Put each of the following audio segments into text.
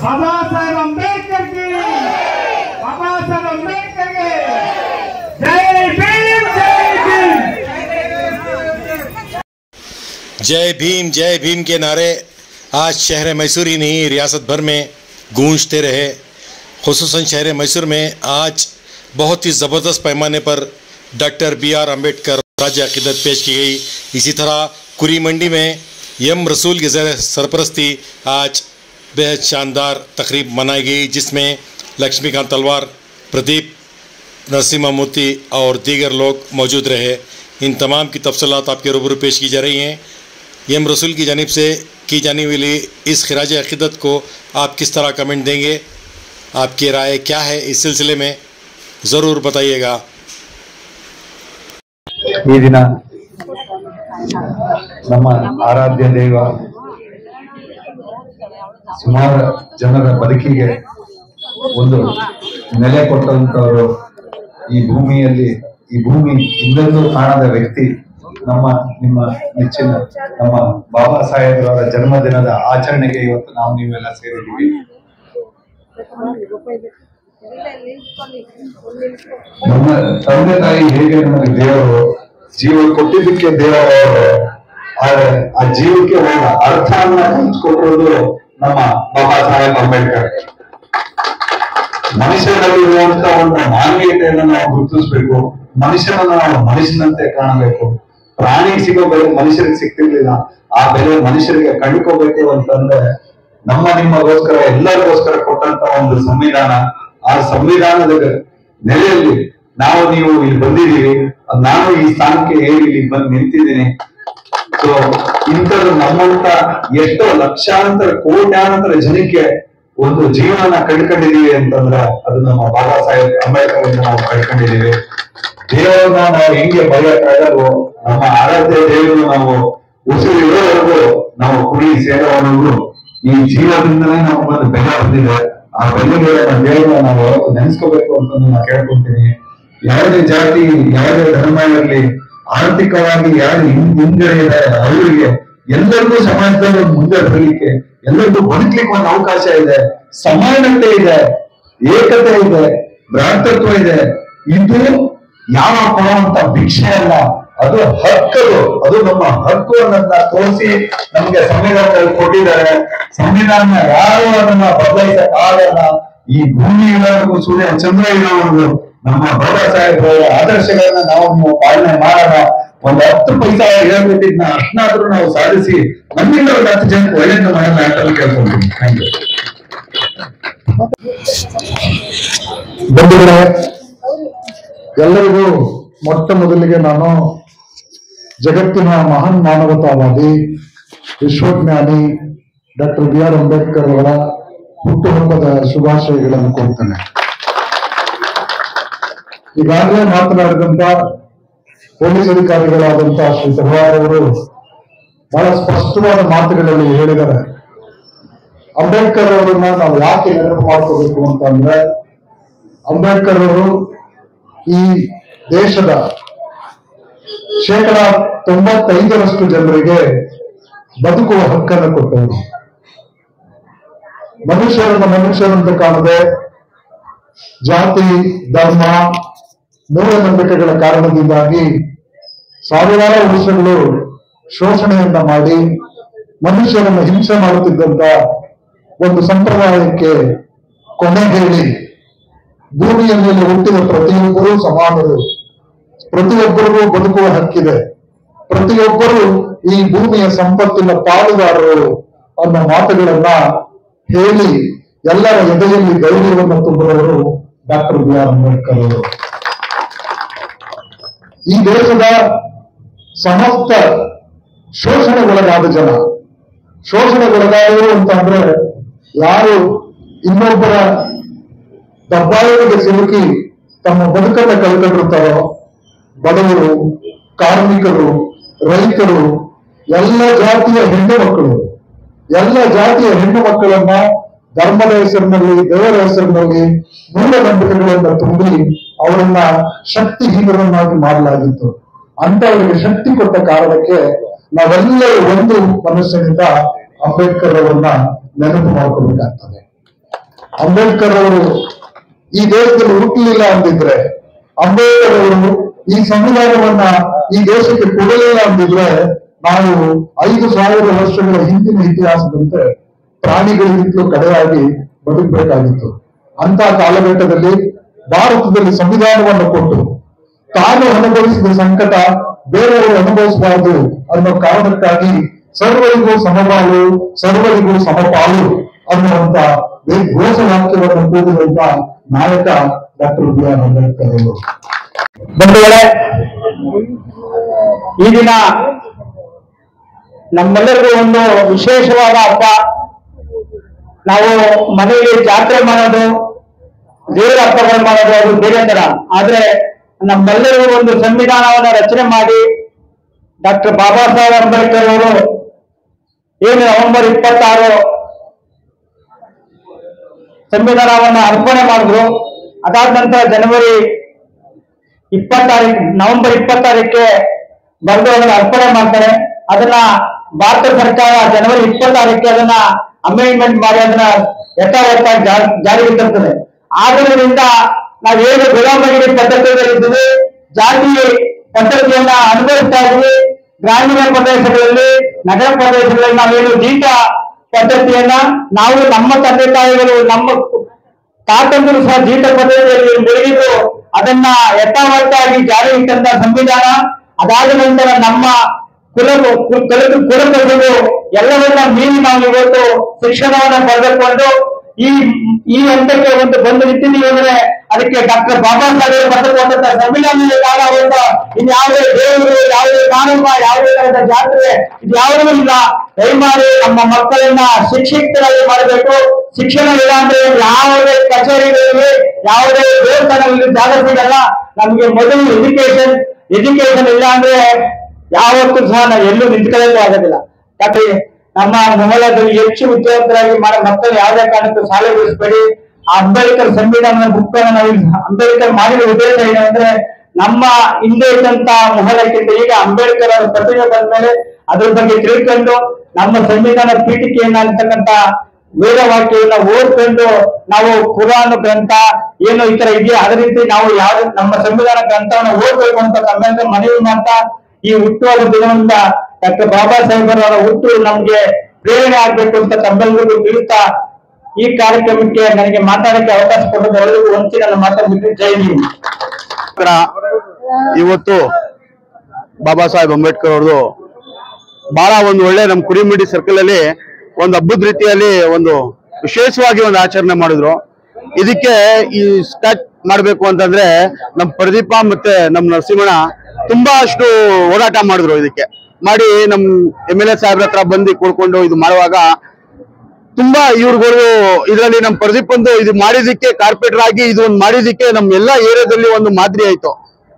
बाबा साहेब अंबेडकर की, बाबा साहेब अंबेडकर के जय भीम, जय भीम। जय भीम जय भीम के नारे आज शहर मैसूर ही नहीं रियासत भर में गूंजते रहे। खुसूसन शहर मैसूर में आज बहुत ही ज़बरदस्त पैमाने पर डॉक्टर BR अम्बेडकर राज्य अक़ीदत पेश की गई। इसी तरह कुरी मंडी में एम रसूल की सरपरस्ती आज बेहद शानदार तकरीब मनाई गई, जिसमें लक्ष्मीकांत तलवार, प्रदीप नरसिम्हा मूर्ति और दीगर लोग मौजूद रहे। इन तमाम की तफसीलात आपके रूबरू पेश की जा रही हैं। एम रसूल की जानिब से की जाने वाली इस खिराज अक़ीदत को आप किस तरह कमेंट देंगे, आपकी राय क्या है इस सिलसिले में ज़रूर बताइएगा। ಈ ದಿನ ನಮ್ಮ ಆರಾಧ್ಯ ದೈವ ಸುಮಾರು ಜನರ ಬದುಕಿಗೆ ಒಂದು ನೆಲೆ ಕೊಟ್ಟಂತವರು, ಈ ಭೂಮಿಯಲ್ಲಿ ಈ ಭೂಮಿ ಇನ್ನೊಂದು ಕಾಣದ ವ್ಯಕ್ತಿ ನಿಮ್ಮ ನೆಚ್ಚಿನ ನಮ್ಮ ಬಾಬಾ ಸಾಹೇಬ್ರವರ ಜನ್ಮದಿನದ ಆಚರಣೆಗೆ ಇವತ್ತು ನಾವು ನೀವೆಲ್ಲ ಸೇರಿದ್ದೀವಿ। ನಮ್ಮ ತಂದೆ ತಾಯಿ ಹೇಗೆ ನಮಗೆ ದೇವರು ಜೀವ ಕೊಟ್ಟಿದ್ದಕ್ಕೆ ದೇವರು ಆ ಜೀವಕ್ಕೆ ಒಂದು ಅರ್ಥವನ್ನ ಕಲ್ಪಿಸಿಕೊಟ್ಟಿರೋದು ನಮ್ಮ ಬಾಬಾ ಸಾಹೇಬ್ ಅಂಬೇಡ್ಕರ್। ಮನುಷ್ಯನಲ್ಲಿರುವಂತ ಒಂದು ಮಾನವೀಯತೆಯನ್ನು ನಾವು ಗುರುತಿಸಬೇಕು, ಮನುಷ್ಯನನ್ನು ನಾವು ಮನುಷ್ಯನಂತೆ ಕಾಣಬೇಕು। ಪ್ರಾಣಿಗೆ ಸಿಗೋ ಬೆಲೆ ಮನುಷ್ಯರಿಗೆ ಸಿಗ್ತಿರ್ಲಿಲ್ಲ, ಆ ಬೆಲೆ ಮನುಷ್ಯರಿಗೆ ಕಂಡುಕೋಬೇಕು ಅಂತಂದ್ರೆ ನಿಮ್ಮಗೋಸ್ಕರ ಎಲ್ಲರಿಗೋಸ್ಕರ ಕೊಟ್ಟಂತ ಒಂದು ಸಂವಿಧಾನ, ಆ ಸಂವಿಧಾನದ ನೆಲೆಯಲ್ಲಿ ನೀವು ಇಲ್ಲಿ ಬಂದಿದ್ದೀವಿ, ನಾನು ಈ ಸ್ಥಾನಕ್ಕೆ ಹೇಗೆ ಇಲ್ಲಿ ಬಂದು ನಿಂತಿದ್ದೀನಿ। ಸೊ ಇಂಥದ್ದು ನಮ್ಮಂತ ಎಷ್ಟೋ ಲಕ್ಷಾಂತರ ಕೋಟ್ಯಾಂತರ ಜನಕ್ಕೆ ಒಂದು ಜೀವನ ಕಳ್ಕೊಂಡಿದೀವಿ ಅಂತಂದ್ರೆ ಅದು ನಮ್ಮ ಬಾಬಾ ಸಾಹೇಬ್ ಅಂಬೇಡ್ಕರ್ ಇಂದ ನಾವು ಕಳ್ಕೊಂಡಿದೀವಿ। ದೇವರನ್ನ ನಾವು ಹೆಂಗೆ ಬರೆಯಕ್ಕಾಗಲ್ವೋ, ನಮ್ಮ ಆರಾಧ್ಯ ದೇವರು ನಾವು ಉಸಿರು ಇರೋವರೆಗೂ ನಾವು ಕುಡಿ ಸೇರೋವರೆಗೂ ಈ ಜೀವದಿಂದಲೇ ನಾವು ಒಂದು ಬೆಲೆ ಬಂದಿದೆ। ಆ ಬೆಲೆಗೆ ದೇವರನ್ನ ನಾವು ನೆನೆಸ್ಕೋಬೇಕು ಅಂತ ನಾನು ಕೇಳ್ಕೊಂತೀನಿ। ಯಾವುದೇ ಜಾತಿ ಯಾವುದೇ ಧರ್ಮ ಇರಲಿ, ಆರ್ಥಿಕವಾಗಿ ಯಾರು ಹಿಂಗಡೆ ಇದ್ದಾರೆ ಅವರಿಗೆ ಎಲ್ಲರಿಗೂ ಸಮಾಜದಲ್ಲಿ ಮುಂದೆ ಬರಲಿಕ್ಕೆ, ಎಲ್ಲರಿಗೂ ಬದುಕಲಿಕ್ಕೆ ಒಂದು ಅವಕಾಶ ಇದೆ, ಸಮಾನತೆ ಇದೆ, ಏಕತೆ ಇದೆ, ಭ್ರಾತೃತ್ವ ಇದೆ। ಇದು ಯಾವ ಕೊಡುವಂತ ಭಿಕ್ಷೆ ಅಲ್ಲ, ಅದು ಹಕ್ಕದು, ಅದು ನಮ್ಮ ಹಕ್ಕು ಅನ್ನೋದನ್ನ ತೋರಿಸಿ ನಮ್ಗೆ ಸಂವಿಧಾನದಲ್ಲಿ ಕೊಟ್ಟಿದ್ದಾರೆ। ಸಂವಿಧಾನ ಯಾರು ಅದನ್ನ ಬದಲಾಯಿಸಕ್ ಆಗಲ್ಲ। ಈ ಭೂಮಿ ಇರೋವರೆಗೂ, ಸೂರ್ಯ ಚಂದ್ರ ಇರೋವರೆಗೂ ನಮ್ಮ ಬಾಬಾ ಸಾಹೇಬ್ ಅವರ ಆದರ್ಶಗಳನ್ನ ನಾವು ಪಾಲನೆ ಮಾಡೋಣ। ಒಂದು 10 ಪೈಸಾ ಹೇಳ್ಬಿಟ್ಟಿದ್ನ ಅಷ್ಟನ್ನಾದ್ರೂ ನಾವು ಸಾಧಿಸಿ ನಮ್ಮಿಂದ ಒಂದು 10 ಜನಕ್ಕೆ ಒಳ್ಳೆಯದು ಮಾಡೋಣ ಅಂತ ಕೇಳ್ಕೊಂತೀನಿ। Thank you. ಬಂಧುಗಳೇ, ಎಲ್ಲರಿಗೂ ಮೊಟ್ಟ ಮೊದಲಿಗೆ ನಾನು ಜಗತ್ತಿನ ಮಹಾನ್ ಮಾನವತಾವಾದಿ, ವಿಶ್ವಜ್ಞಾನಿ ಡಾಕ್ಟರ್ BR ಅಂಬೇಡ್ಕರ್ ಅವರ ಹುಟ್ಟುಹಬ್ಬದ ಶುಭಾಶಯಗಳನ್ನು ಕೊಡ್ತೇನೆ। ಈಗಾಗಲೇ ಮಾತನಾಡಿದಂತ ಪೊಲೀಸ್ ಅಧಿಕಾರಿಗಳಾದಂತಹ ಶ್ರೀ ತಲವಾರ್ ಅವರು ಬಹಳ ಸ್ಪಷ್ಟವಾದ ಮಾತುಗಳಲ್ಲಿ ಹೇಳಿದ್ದಾರೆ। ಅಂಬೇಡ್ಕರ್ ಅವರನ್ನ ನಾವು ಯಾಕೆ ನೆನಪು ಮಾಡ್ಕೋಬೇಕು ಅಂತಂದ್ರೆ, ಅಂಬೇಡ್ಕರ್ ಅವರು ಈ ದೇಶದ 95% ಜನರಿಗೆ ಬದುಕುವ ಹಕ್ಕನ್ನು ಕೊಟ್ಟವರು। ಮನುಷ್ಯರಂತ ಕಾಣದೆ ಜಾತಿ, ಧರ್ಮ, ಮೂಢನಂಬಿಕೆಗಳ ಕಾರಣದಿಂದಾಗಿ ಸಾವಿರಾರು ವರ್ಷಗಳು ಶೋಷಣೆಯನ್ನ ಮಾಡಿ ಮನುಷ್ಯರನ್ನು ಹಿಂಸೆ ಮಾಡುತ್ತಿದ್ದಂತ ಒಂದು ಸಂಪ್ರದಾಯಕ್ಕೆ ಕೊನೆ ಹೇಳಿ ಭೂಮಿಯ ಮೇಲೆ ಹುಟ್ಟಿದ ಪ್ರತಿಯೊಬ್ಬರೂ ಸಮಾನರು, ಪ್ರತಿಯೊಬ್ಬರಿಗೂ ಬದುಕುವ ಹಕ್ಕಿದೆ, ಪ್ರತಿಯೊಬ್ಬರು ಈ ಭೂಮಿಯ ಸಂಪತ್ತಿನ ಪಾಲುದಾರರು ಅನ್ನೋ ಮಾತುಗಳನ್ನ ಹೇಳಿ ಎಲ್ಲರ ಎದೆಯಲ್ಲಿ ಧೈರ್ಯವನ್ನು ತುಂಬಿದವರು ಡಾಕ್ಟರ್ BR ಅಂಬೇಡ್ಕರ್ ಅವರು। ಈ ದೇಶದ ಸಮಸ್ತ ಶೋಷಣೆಗೊಳಗಾದ ಜನ, ಶೋಷಣೆಗೊಳಗಾದರು ಅಂತಂದ್ರೆ ಯಾರು ಇನ್ನೊಬ್ಬರ ದಬ್ಬಾಳಿಕೆಗೆ ಸಿಲುಕಿ ತಮ್ಮ ಬದುಕನ್ನು ಕಳ್ಕೊಂಡಿರ್ತಾರೋ, ಬಡವರು, ಕಾರ್ಮಿಕರು, ರೈತರು, ಎಲ್ಲ ಜಾತಿಯ ಹೆಣ್ಣು ಮಕ್ಕಳನ್ನ ಧರ್ಮದ ಹೆಸರಿನಲ್ಲಿ, ದೇವರ ಹೆಸರಿನಲ್ಲಿ ಮೂಢನಂಬಿಕೆಗಳನ್ನ ತುಂಬಿ ಅವರನ್ನ ಶಕ್ತಿಹೀನರನ್ನಾಗಿ ಮಾಡಲಾಗಿತ್ತು। ಅಂತವರಿಗೆ ಶಕ್ತಿ ಕೊಟ್ಟ ಕಾರಣಕ್ಕೆ ನಾವೆಲ್ಲರೂ ಒಂದು ಮನಸ್ಸಿನಿಂದ ಅಂಬೇಡ್ಕರ್ ಅವರನ್ನ ನೆನಪು ಮಾಡ್ಕೋಬೇಕಾಗ್ತದೆ। ಅಂಬೇಡ್ಕರ್ ಅವರು ಈ ದೇಶದಲ್ಲಿ ಹುಟ್ಟಲಿಲ್ಲ ಅಂದಿದ್ರೆ, ಅಂಬೇಡ್ಕರ್ ಅವರು ಈ ಸಂವಿಧಾನವನ್ನ ಈ ದೇಶಕ್ಕೆ ಕೊಡಲಿಲ್ಲ ಅಂದಿದ್ರೆ, ನಾವು 5,000 ವರ್ಷಗಳ ಹಿಂದಿನ ಇತಿಹಾಸದಂತೆ ಪ್ರಾಣಿಗಳಿಗಿಂತಲೂ ಕಡೆಯಾಗಿ ಬದುಕಬೇಕಾಗಿತ್ತು. ಅಂತ ಕಾಲಘಟ್ಟದಲ್ಲಿ ಭಾರತದಲ್ಲಿ ಸಂವಿಧಾನವನ್ನು ಕೊಟ್ಟು ತಾನು ಅನುಭವಿಸಿದ ಸಂಕಟ ಬೇರೆಯವರು ಅನುಭವಿಸಬಾರದು ಅನ್ನೋ ಕಾರಣಕ್ಕಾಗಿ ಸರ್ವರಿಗೂ ಸಮಪಾಲು, ಸರ್ವರಿಗೂ ಸಮಪಾಲು ಅನ್ನುವಂತ ಘೋಷವಾಕ್ಯವನ್ನು ಕೂಡಿದಂತ ನಾಯಕ ಡಾಕ್ಟರ್ ಬಿ.ಆರ್. ಅಂಬೇಡ್ಕರ್ ಅವರು. ಬಂಧುಗಳೇ, ಈ ದಿನ ನಮ್ಮೆಲ್ಲರಿಗೂ ಒಂದು ವಿಶೇಷವಾದ ಹಬ್ಬ. ನಾವು ಮನೆಯಲ್ಲಿ ಜಾತ್ರೆ ಮಾಡೋದು, ದೇವರ ಹಬ್ಬಗಳು ಮಾಡೋದು ಅದು ಬೇರೆ ತರ. ಆದ್ರೆ ನಮ್ಮೆಲ್ಲರಿಗೂ ಒಂದು ಸಂವಿಧಾನವನ್ನು ರಚನೆ ಮಾಡಿ ಡಾಕ್ಟರ್ ಬಾಬಾ ಸಾಹೇಬ್ ಅಂಬೇಡ್ಕರ್ ಅವರು ಏನು ನವೆಂಬರ್ 26 ಸಂವಿಧಾನವನ್ನು ಅರ್ಪಣೆ ಮಾಡಿದ್ರು. ಅದಾದ ನಂತರ ನವೆಂಬರ್ 26ಕ್ಕೆ ಬರೆದು ಅದನ್ನು ಅರ್ಪಣೆ ಮಾಡ್ತಾರೆ. ಅದನ್ನ ಭಾರತ ಸರ್ಕಾರ ಜನವರಿ 26ಕ್ಕೆ ಅದನ್ನ ಅಮೆಂಡ್ಮೆಂಟ್ ಮಾಡಿ ಅದನ್ನ ಯಥಾವತ್ತಾಗಿ ಜಾರಿಗೆ ತರ್ತದೆ. ಆದ್ದರಿಂದ ನಾವೇನು ಗುಲಾಮಗಿರಿ ಪದ್ಧತಿಯಲ್ಲಿದ್ದೀವಿ, ಜಾತಿ ಪದ್ಧತಿಯನ್ನ ಅನುಭವಿಸ್ತಾ ಇದ್ವಿ. ಗ್ರಾಮೀಣ ಪ್ರದೇಶಗಳಲ್ಲಿ, ನಗರ ಪ್ರದೇಶಗಳಲ್ಲಿ ನಾವೇನು ಜೀತ ಪದ್ಧತಿಯನ್ನ ನಾವು ನಮ್ಮ ತಂದೆ ತಾಯಿಗಳು, ನಮ್ಮ ತಾತಂದರು ಸಹ ಜೀತ ಪದ್ಧತಿಯಲ್ಲಿ ಮುಳುಗಿದ್ರು. ಅದನ್ನ ಯಥಾವತ್ತಾಗಿ ಜಾರಿಗೆ ತಂದ ಸಂವಿಧಾನ. ಅದಾದ ನಂತರ ನಮ್ಮ ಕುಲಕರ್ಮಿಗಳು ಎಲ್ಲವನ್ನ ಮೀರಿ ನಾವು ಇವತ್ತು ಶಿಕ್ಷಣವನ್ನು ಪಡೆದುಕೊಂಡು ಈ ಹಂತಕ್ಕೆ ಒಂದು ಬಂದು ನಿಂತಿದ್ದೀವಿ. ಅದಕ್ಕೆ ಡಾಕ್ಟರ್ ಬಾಬಾ ಸಾಹೇಬ್ ಬರೆದುಕೊಂಡಂತ ಸಂವಿಧಾನದಲ್ಲಿ ಇನ್ಯಾವುದೇ ದೇವರು, ಯಾವುದೇ ಕಾನೂನು, ಯಾವುದೇ ತರದ ಜಾತ್ರೆ ಇದು ಯಾವುದೂ ಇಲ್ಲ. ದಯಮಾಡಿ ನಮ್ಮ ಮಕ್ಕಳನ್ನ ಶಿಕ್ಷಿತರಾಗಿ ಮಾಡಬೇಕು. ಶಿಕ್ಷಣ ಇಲ್ಲ ಅಂದ್ರೆ ಯಾವುದೇ ಕಚೇರಿಗಳಲ್ಲಿ, ಯಾವುದೇ ದೇವಸ್ಥಾನಗಳಲ್ಲಿ ಜಾಗ ಸಿಗಲ್ಲ. ನಮ್ಗೆ ಮೊದಲು ಎಜುಕೇಶನ್ ಇಲ್ಲ ಅಂದ್ರೆ ಯಾವತ್ತೂ ಸಹ ನಾವು ಎಲ್ಲೂ ನಿಂತ್ಕೊಳ್ಳೋದು ಆಗೋದಿಲ್ಲ. ಯಾಕೆ ನಮ್ಮ ಮೊಹಲ್ಲಾದಲ್ಲಿ ಹೆಚ್ಚು ವಿದ್ಯಾವಂತರಾಗಿ ಮಕ್ಕಳು ಯಾವುದೇ ಕಾರಣಕ್ಕೂ ಶಾಲೆಗೊಳಿಸಬೇಡಿ. ಆ ಅಂಬೇಡ್ಕರ್ ಸಂವಿಧಾನದ ಬುಕ್ಕನ್ನು ನಾವು ಅಂಬೇಡ್ಕರ್ ಮಾಡಿದ ಉದ್ದೇಶ ಏನಂದ್ರೆ, ನಮ್ಮ ಹಿಂದೆ ಇದ್ದಂತ ಮೊಹಲ್ಲಾಕ್ಕಿಂತ ಈಗ ಅಂಬೇಡ್ಕರ್ ಅವರ ಪ್ರತಿಭೆ ಬಂದ ಮೇಲೆ ಅದ್ರ ಬಗ್ಗೆ ತಿಳ್ಕೊಂಡು ನಮ್ಮ ಸಂವಿಧಾನ ಪೀಠಿಕೆಯನ್ನ ಅಂತಕ್ಕಂಥ ವೇದವಾಕ್ಯವನ್ನ ಓದ್ಕೊಂಡು ನಾವು ಕುರಾನ್ ಗ್ರಂಥ ಏನು ಈ ತರ ಇದೆಯಾ ಅದೇ ರೀತಿ ನಾವು ಯಾವ್ದು ನಮ್ಮ ಸಂವಿಧಾನ ಗ್ರಂಥವನ್ನು ಓದ್ಬೇಕು ಅಂತ ತಮ್ಮೆಲ್ಲರ ಮನವಿ ಮಾಡ್ತಾ, ಈ ಹುಟ್ಟುಹಬ್ಬ ದಿನದಿಂದ ಡಾಕ್ಟರ್ ಬಾಬಾ ಸಾಹೇಬ್ ಅವರ ಹುಟ್ಟು ನಮ್ಗೆ ಪ್ರೇರಣೆ ಆಗ್ಬೇಕು ಅಂತ ತಮ್ಮೆಲ್ಲರಿಗೂ ತಿಳಿಸ್ತಾ ಈ ಕಾರ್ಯಕ್ರಮಕ್ಕೆ ನನಗೆ ಮಾತಾಡಕ್ಕೆ ಅವಕಾಶ ಕೊಡೋದು ಎಲ್ಲರಿಗೂ ಹೊಂಚಿ ನನ್ನ ಮಾತಾಡ್ಬಿಟ್ಟು ಜೈ ಭೀಮ್. ಇವತ್ತು ಬಾಬಾ ಸಾಹೇಬ್ ಅಂಬೇಡ್ಕರ್ ಅವ್ರದ್ದು ಬಹಳ ಒಂದು ಒಳ್ಳೆ ನಮ್ಮ ಕುರಿಮಿಡಿ ಸರ್ಕಲ್ ಅಲ್ಲಿ ಒಂದು ಹಬ್ಬದ ರೀತಿಯಲ್ಲಿ ಒಂದು ವಿಶೇಷವಾಗಿ ಒಂದು ಆಚರಣೆ ಮಾಡಿದ್ರು. ಇದಕ್ಕೆ ಈ ಸ್ಟಾರ್ಟ್ ಮಾಡ್ಬೇಕು ಅಂತಂದ್ರೆ ನಮ್ಮ ಪ್ರದೀಪ ಮತ್ತೆ ನಮ್ಮ ನರಸಿಂಹಣ್ಣ ತುಂಬಾ ಅಷ್ಟು ಹೋರಾಟ ಮಾಡಿದ್ರು. ಇದಕ್ಕೆ ಮಾಡಿ ನಮ್ MLA ಸಾಹೇಬ್ರ ಹತ್ರ ಬಂದು ಕೂಡ್ಕೊಂಡು ಇದು ಮಾಡುವಾಗ ತುಂಬಾ ಇವ್ರುಗಳು ಇದರಲ್ಲಿ ನಮ್ಮ ಪ್ರದೀಪ್ ಒಂದು ಇದು ಮಾಡಿದಕ್ಕೆ ಕಾರ್ಪೊರೇಟರ್ ಆಗಿ ಇದು ಒಂದು ಮಾಡಿದಕ್ಕೆ ನಮ್ಮ ಎಲ್ಲಾ ಏರಿಯಾದಲ್ಲಿ ಒಂದು ಮಾದರಿ ಆಯ್ತು.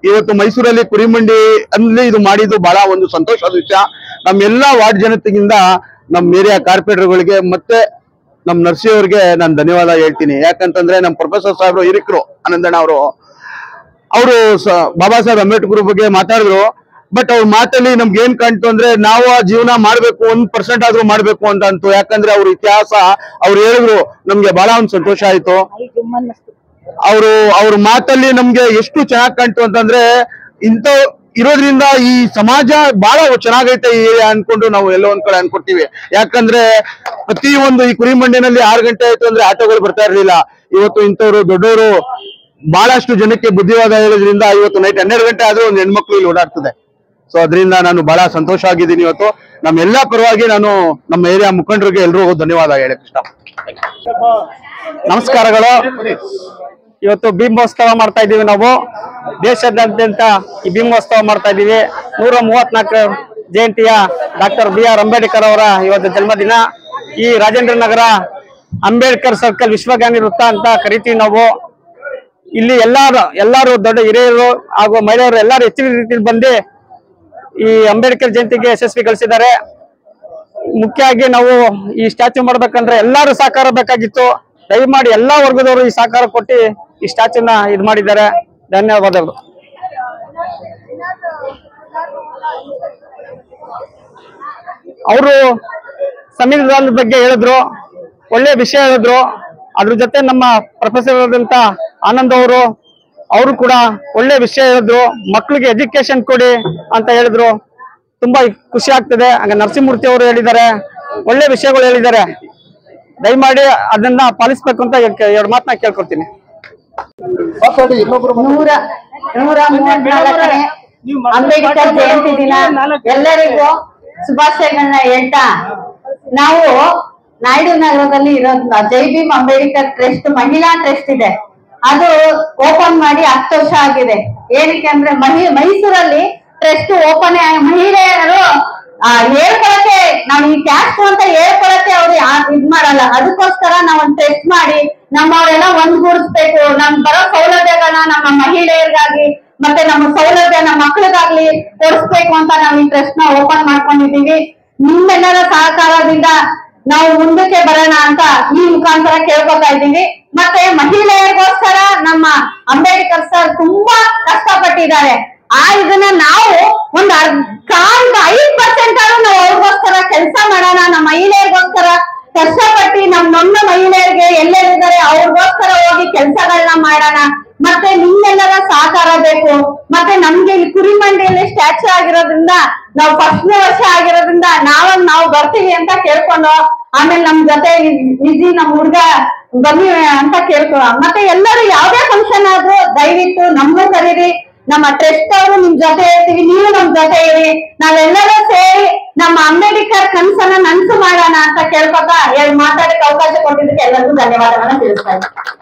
ಇವತ್ತು ಮೈಸೂರಲ್ಲಿ ಕುರಿಮಂಡಿ ಅಲ್ಲಿ ಇದು ಮಾಡಿದ್ದು ಬಹಳ ಒಂದು ಸಂತೋಷದ ವಿಷಯ. ನಮ್ಮ ಎಲ್ಲಾ ವಾರ್ಡ್ ಜನತೆಗಿಂದ ನಮ್ಮ ಏರಿಯಾ ಕಾರ್ಪೊರೇಟರ್ಗಳಿಗೆ ಮತ್ತೆ ನಮ್ಮ ನರ್ಸಿ ಅವ್ರಿಗೆ ನಾನು ಧನ್ಯವಾದ ಹೇಳ್ತೀನಿ. ಯಾಕಂತಂದ್ರೆ ನಮ್ಮ ಪ್ರೊಫೆಸರ್ ಸಾಹೇಬ್ರು ಹಿರಿಕರು ಆನಂದಣ್ಣ ಅವರು ಬಾಬಾ ಸಾಹೇಬ್ ಅಂಬೇಡ್ಕರ್ ಬಗ್ಗೆ ಮಾತಾಡಿದ್ರು. ಬಟ್ ಅವ್ರ ಮಾತಲ್ಲಿ ನಮ್ಗೆ ಏನ್ ಕಾಣ್ತು ಅಂದ್ರೆ ನಾವು ಆ ಜೀವನ ಮಾಡ್ಬೇಕು, 1% ಆದ್ರೂ ಮಾಡ್ಬೇಕು ಅಂತ ಅಂತು. ಯಾಕಂದ್ರೆ ಅವ್ರ ಇತಿಹಾಸ ಅವ್ರು ಹೇಳಿದ್ರು, ನಮ್ಗೆ ಬಹಳ ಒಂದು ಸಂತೋಷ ಆಯ್ತು. ಅವ್ರ ಮಾತಲ್ಲಿ ನಮ್ಗೆ ಎಷ್ಟು ಚೆನ್ನಾಗ್ ಕಾಣ್ತು ಅಂತಂದ್ರೆ, ಇಂಥ ಇರೋದ್ರಿಂದ ಈ ಸಮಾಜ ಬಹಳ ಚೆನ್ನಾಗೈತೆ ಈ ಅನ್ಕೊಂಡು ನಾವು ಎಲ್ಲೋ ಒಂದ್ ಕಡೆ ಅನ್ಕೊಡ್ತೀವಿ. ಯಾಕಂದ್ರೆ ಪ್ರತಿ ಒಂದು ಈ ಕುರಿಮಂಡಿನಲ್ಲಿ 6 ಗಂಟೆ ಆಯ್ತು ಅಂದ್ರೆ ಆಟೋಗಳು ಬರ್ತಾ ಇರ್ಲಿಲ್ಲ. ಇವತ್ತು ಇಂಥವ್ರು ದೊಡ್ಡವರು ಬಹಳಷ್ಟು ಜನಕ್ಕೆ ಬುದ್ಧಿವಾದ ಹೇಳೋದ್ರಿಂದ ಇವತ್ತು ನೈಟ್ 12 ಗಂಟೆ ಆದ್ರೂ ಒಂದು ಹೆಣ್ಮಕ್ಳು ಇಲ್ಲಿ ಓಡಾಡ್ತದೆ. ಸೊ ಅದರಿಂದ ನಾನು ಬಹಳ ಸಂತೋಷ ಆಗಿದ್ದೀನಿ. ಇವತ್ತು ನಮ್ಮೆಲ್ಲಾ ಪರವಾಗಿ ನಾನು ನಮ್ಮ ಏರಿಯಾ ಮುಖಂಡರಿಗೆ ಎಲ್ರಿಗೂ ಧನ್ಯವಾದ ಹೇಳಕ್ ಇಷ್ಟ. ನಮಸ್ಕಾರಗಳು. ಇವತ್ತು ಭೀಮೋತ್ಸವ ಮಾಡ್ತಾ ಇದ್ದೀವಿ. ನಾವು ದೇಶದಾದ್ಯಂತ ಈ ಭೀಮೋತ್ಸವ ಮಾಡ್ತಾ ಇದ್ದೀವಿ. 134 ಜಯಂತಿಯ ಡಾಕ್ಟರ್ B.R. ಅಂಬೇಡ್ಕರ್ ಅವರ ಇವತ್ತು ಜನ್ಮದಿನ. ಈ ರಾಜೇಂದ್ರ ನಗರ ಅಂಬೇಡ್ಕರ್ ಸರ್ಕಲ್ ವಿಶ್ವಗಾಂಧಿ ವೃತ್ತ ಅಂತ ಕರಿತೀವಿ ನಾವು. ಇಲ್ಲಿ ಎಲ್ಲಾರು ದೊಡ್ಡ ಹಿರಿಯರು ಹಾಗೂ ಮಹಿಳೆಯರು ಎಲ್ಲರೂ ಹೆಚ್ಚಿನ ರೀತಿಯಲ್ಲಿ ಬಂದು ಈ ಅಂಬೇಡ್ಕರ್ ಜಯಂತಿಗೆ ಯಶಸ್ವಿಗೊಳಿಸಿದ್ದಾರೆ. ಮುಖ್ಯವಾಗಿ ನಾವು ಈ ಸ್ಟ್ಯಾಚ್ಯೂ ಮಾಡ್ಬೇಕಂದ್ರೆ ಎಲ್ಲರೂ ಸಹಕಾರ ಬೇಕಾಗಿತ್ತು. ದಯಮಾಡಿ ಎಲ್ಲಾ ವರ್ಗದವರು ಈ ಸಹಕಾರ ಕೊಟ್ಟು ಈ ಸ್ಟ್ಯಾಚ್ಯೂನ ಇದು ಮಾಡಿದ್ದಾರೆ. ಧನ್ಯವಾದಗಳು. ಅವರು ಸಂವಿಧಾನದ ಬಗ್ಗೆ ಹೇಳಿದ್ರು, ಒಳ್ಳೆ ವಿಷಯ ಹೇಳಿದ್ರು. ಅದ್ರ ಜೊತೆ ನಮ್ಮ ಪ್ರೊಫೆಸರ್ ಆದಂತ ಆನಂದ್ ಅವರು ಕೂಡ ಒಳ್ಳೆ ವಿಷಯ ಹೇಳಿದ್ರು. ಮಕ್ಕಳಿಗೆ ಎಜುಕೇಶನ್ ಕೊಡಿ ಅಂತ ಹೇಳಿದ್ರು. ತುಂಬಾ ಖುಷಿ ಆಗ್ತದೆ. ಹಂಗ ನರಸಿಂಹಮೂರ್ತಿ ಅವರು ಹೇಳಿದ್ದಾರೆ, ಒಳ್ಳೆ ವಿಷಯಗಳು ಹೇಳಿದ್ದಾರೆ. ದಯಮಾಡಿ ಅದನ್ನ ಪಾಲಿಸ್ಬೇಕು ಅಂತ 2 ಮಾತನ್ನ ಕೇಳ್ಕೊಡ್ತೀನಿ. 134ನೇ ಅಂಬೇಡ್ಕರ್ ಜಯಂತಿ ದಿನ ಎಲ್ಲರಿಗೂ ಶುಭಾಶಯಗಳನ್ನ ಹೇಳ್ತಾ, ನಾವು ನಾಯ್ಡು ನಗರದಲ್ಲಿ ಇರೋದು ಜೈ ಭೀಮ್ ಅಂಬೇಡ್ಕರ್ ಟ್ರಸ್ಟ್ ಮಹಿಳಾ ಟ್ರಸ್ಟ್ ಇದೆ. ಅದು ಓಪನ್ ಮಾಡಿ 10 ವರ್ಷ ಆಗಿದೆ. ಏನಕ್ಕೆ ಅಂದ್ರೆ ಮೈಸೂರಲ್ಲಿ ಟ್ರಸ್ಟ್ ಓಪನ್ ಮಹಿಳೆಯರು ಹೇಳ್ಕೊಳಕ್ಕೆ ನಾವು ಈ ಕ್ಯಾಸ್ಟ್ ಅಂತ ಹೇಳ್ಕೊಳಕ್ಕೆ ಅವ್ರು ಇದ್ ಮಾಡಲ್ಲ. ಅದಕ್ಕೋಸ್ಕರ ನಾವ್ ಒಂದು ಟ್ರಸ್ಟ್ ಮಾಡಿ ನಮ್ಮವರೆಲ್ಲ ಒಂದ್ಗೂಡಿಸ್ಬೇಕು. ನಮ್ ಬರೋ ಸೌಲಭ್ಯಗಳನ್ನ ನಮ್ಮ ಮಹಿಳೆಯರಿಗಾಗಿ ಮತ್ತೆ ನಮ್ಮ ಸೌಲಭ್ಯ ನಮ್ಮ ಮಕ್ಕಳಿಗಾಗ್ಲಿ ಕೊಡಿಸ್ಬೇಕು ಅಂತ ನಾವು ಈ ಟ್ರಸ್ಟ್ ನ ಓಪನ್ ಮಾಡ್ಕೊಂಡಿದೀವಿ. ನಿಮ್ಮೆಲ್ಲರ ಸಹಕಾರದಿಂದ ನಾವು ಮುಂದಕ್ಕೆ ಬರೋಣ ಅಂತ ಈ ಮುಖಾಂತರ ಕೇಳ್ಕೊತಾ ಇದ್ದೀವಿ. ಮತ್ತೆ ಮಹಿಳೆಯರಿಗೋಸ್ಕರ ನಮ್ಮ ಅಂಬೇಡ್ಕರ್ ಸರ್ ತುಂಬಾ ಕಷ್ಟಪಟ್ಟಿದ್ದಾರೆ. ಇದನ್ನ ನಾವು ಒಂದು 5% ನಾವು ಅವ್ರಿಗೋಸ್ಕರ ಕೆಲಸ ಮಾಡೋಣ. ನಮ್ಮ ಮಹಿಳೆಯರಿಗೋಸ್ಕರ ಕಷ್ಟಪಟ್ಟು ನಮ್ಮ ಮಹಿಳೆಯರಿಗೆ ಎಲ್ಲೆಲ್ಲಿದ್ದಾರೆ ಅವ್ರಿಗೋಸ್ಕರ ಹೋಗಿ ಕೆಲಸಗಳನ್ನ ಮಾಡೋಣ. ಮತ್ತೆ ನಿಮ್ಮೆಲ್ಲರ ಸಹಕಾರ ಬೇಕು. ಮತ್ತೆ ನಮ್ಗೆ ಇಲ್ಲಿ ಕುರಿಮಂಡಿಯಲ್ಲಿ ಸ್ಟ್ಯಾಚ್ಯೂ ಆಗಿರೋದ್ರಿಂದ ನಾವು 1ನೇ ವರ್ಷ ಆಗಿರೋದ್ರಿಂದ ನಾವು ಬರ್ತೀವಿ ಅಂತ ಕೇಳ್ಕೊಂಡು, ಆಮೇಲೆ ನಮ್ ಜೊತೆ ವಿಜಿ ನಮ್ ಹುಡ್ಗ ಬನ್ನಿ ಅಂತ ಕೇಳ್ಕೊ. ಮತ್ತೆ ಎಲ್ಲರೂ ಯಾವ್ದೇ ಫಂಕ್ಷನ್ ಆದ್ರೂ ದಯವಿಟ್ಟು ನಮ್ಮನ್ನು ಕರೀರಿ. ನಮ್ಮ ಟ್ರಸ್ಟ್ ಅವರು ನಿಮ್ ಜೊತೆ ಇರ್ತೀವಿ, ನೀವು ನಮ್ ಜೊತೆ ಇರಿ. ನಾವೆಲ್ಲರೂ ಸೇರಿ ನಮ್ಮ ಅಂಬೇಡ್ಕರ್ ಕನಸನ್ನ ನನಸು ಮಾಡೋಣ ಅಂತ ಕೇಳ್ಕೊತಾ ಮಾತಾಡಕ್ಕೆ ಅವಕಾಶ ಕೊಟ್ಟಿದ್ದಕ್ಕೆ ಎಲ್ಲರಿಗೂ ಧನ್ಯವಾದಗಳನ್ನ ತಿಳಿಸ್ತಾ ಇದ್ದೀನಿ.